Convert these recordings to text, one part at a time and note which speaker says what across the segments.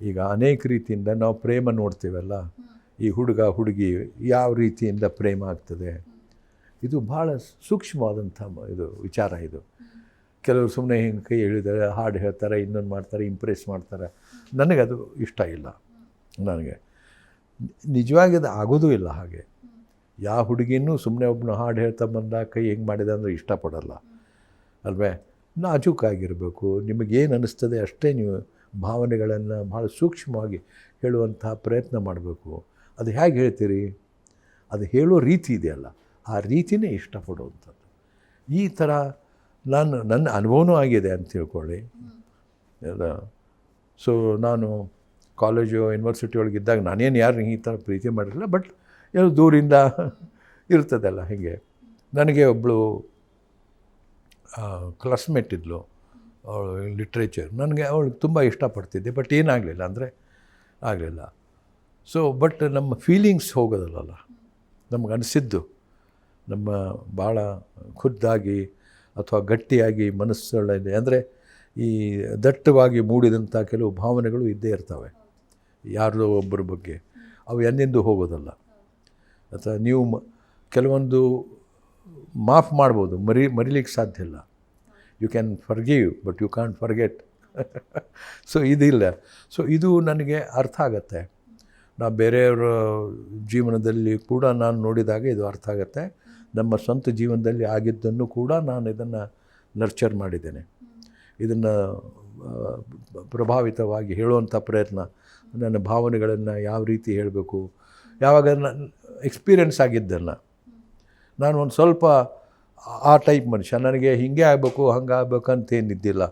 Speaker 1: ಈಗ ಅನೇಕ ರೀತಿಯಿಂದ ನಾವು ಪ್ರೇಮ ನೋಡ್ತೀವಲ್ಲ, ಈ ಹುಡುಗ ಹುಡುಗಿ ಯಾವ ರೀತಿಯಿಂದ ಪ್ರೇಮ ಆಗ್ತದೆ, ಇದು ಭಾಳ ಸೂಕ್ಷ್ಮವಾದಂಥ ಇದು ವಿಚಾರ. ಇದು ಕೆಲವರು ಸುಮ್ಮನೆ ಹಿಂಗೆ ಕೈ ಎಳಿತಾರೆ, ಹಾಡು ಹೇಳ್ತಾರೆ, ಇನ್ನೊಂದು ಮಾಡ್ತಾರೆ, ಇಂಪ್ರೆಸ್ ಮಾಡ್ತಾರೆ. ನನಗದು ಇಷ್ಟ ಇಲ್ಲ. ನನಗೆ ನಿಜವಾಗಿ ಅದು ಆಗೋದೂ ಇಲ್ಲ. ಹಾಗೆ ಯಾವ ಹುಡುಗಿನೂ ಸುಮ್ಮನೆ ಒಬ್ಬನು ಹಾಡು ಹೇಳ್ತಾ ಬಂದ ಕೈ ಹೆಂಗೆ ಮಾಡಿದೆ ಅಂದರೆ ಇಷ್ಟಪಡಲ್ಲ ಅಲ್ವೇ. ನಾಜೂಕಾಗಿರಬೇಕು. ನಿಮಗೇನು ಅನ್ನಿಸ್ತದೆ ಅಷ್ಟೇ ನೀವು ಭಾವನೆಗಳನ್ನು ಭಾಳ ಸೂಕ್ಷ್ಮವಾಗಿ ಹೇಳುವಂಥ ಪ್ರಯತ್ನ ಮಾಡಬೇಕು. ಅದು ಹೇಗೆ ಹೇಳ್ತೀರಿ, ಅದು ಹೇಳೋ ರೀತಿ ಇದೆಯಲ್ಲ, ಆ ರೀತಿಯೇ ಇಷ್ಟಪಡುವಂಥದ್ದು. ಈ ಥರ ನನ್ನ ಅನುಭವನೂ ಆಗಿದೆ ಅಂತ ತಿಳ್ಕೊಳ್ಳಿ. ಸೊ ನಾನು ಕಾಲೇಜು ಯೂನಿವರ್ಸಿಟಿ ಒಳಗಿದ್ದಾಗ ನಾನೇನು ಯಾರು ಈ ಥರ ಪ್ರೀತಿ ಮಾಡಿರಲಿಲ್ಲ, ಬಟ್ ಏನೋ ದೂರಿಂದ ಇರ್ತದಲ್ಲ ಹೀಗೆ. ನನಗೆ ಒಬ್ಬಳು ಕ್ಲಾಸ್ಮೇಟ್ ಇದ್ಲು, ಅವಳು ಲಿಟ್ರೇಚರ್. ನನಗೆ ಅವಳಿಗೆ ತುಂಬ ಇಷ್ಟಪಡ್ತಿದ್ದೆ, ಬಟ್ ಏನಾಗಲಿಲ್ಲ ಅಂದರೆ ಆಗಲಿಲ್ಲ. ಸೊ ಬಟ್ ನಮ್ಮ ಫೀಲಿಂಗ್ಸ್ ಹೋಗೋದಲ್ಲ, ನಮ್ಗೆ ಅನಿಸಿದ್ದು ನಮ್ಮ ಭಾಳ ಖುದ್ದಾಗಿ ಅಥವಾ ಗಟ್ಟಿಯಾಗಿ ಮನಸ್ಸೊಳಗೆ ಅಂದರೆ ಈ ದಟ್ಟವಾಗಿ ಮೂಡಿದಂಥ ಕೆಲವು ಭಾವನೆಗಳು ಇದ್ದೇ ಇರ್ತವೆ ಯಾರದೋ ಒಬ್ಬರ ಬಗ್ಗೆ. ಅವು ಎಂದೆಂದೂ ಹೋಗೋದಲ್ಲ. ಅಥವಾ ನೀವು ಕೆಲವೊಂದು ಮಾಫ್ ಮಾಡ್ಬೋದು, ಮರಿಲಿಕ್ಕೆ ಸಾಧ್ಯ ಇಲ್ಲ. You can forgive but you can't forget. So ಇದಿಲ್ಲ. ಸೊ ಇದು ನನಗೆ ಅರ್ಥ ಆಗತ್ತೆ. ನಾ ಬೇರೆಯವರ ಜೀವನದಲ್ಲಿ ಕೂಡ ನಾನು ನೋಡಿದಾಗ ಇದು ಅರ್ಥ ಆಗುತ್ತೆ. ನಮ್ಮ ಸ್ವಂತ ಜೀವನದಲ್ಲಿ ಆಗಿದ್ದನ್ನು ಕೂಡ ನಾನು ಇದನ್ನು ನರ್ಚರ್ ಮಾಡಿದ್ದೇನೆ. ಇದನ್ನು ಪ್ರಭಾವಿತವಾಗಿ ಹೇಳುವಂಥ ಪ್ರಯತ್ನ, ನನ್ನ ಭಾವನೆಗಳನ್ನು ಯಾವ ರೀತಿ ಹೇಳಬೇಕು, ಯಾವಾಗ ನಾನು ಎಕ್ಸ್ಪೀರಿಯೆನ್ಸ್ ಆಗಿದ್ದನ್ನು. ನಾನು ಒಂದು ಸ್ವಲ್ಪ ಆ ಟೈಪ್ ಮನುಷ್ಯ. ನನಗೆ ಹೀಗೆ ಆಗಬೇಕು ಹಂಗೆ ಆಗ್ಬೇಕು ಅಂತೇನಿದ್ದಿಲ್ಲ.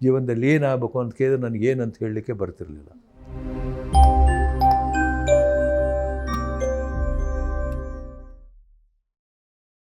Speaker 1: ಜೀವನದಲ್ಲಿ ಏನಾಗಬೇಕು ಅಂತ ಕೇಳಿದ್ರೆ ನನಗೇನಂತ ಹೇಳಲಿಕ್ಕೆ ಬರ್ತಿರಲಿಲ್ಲ.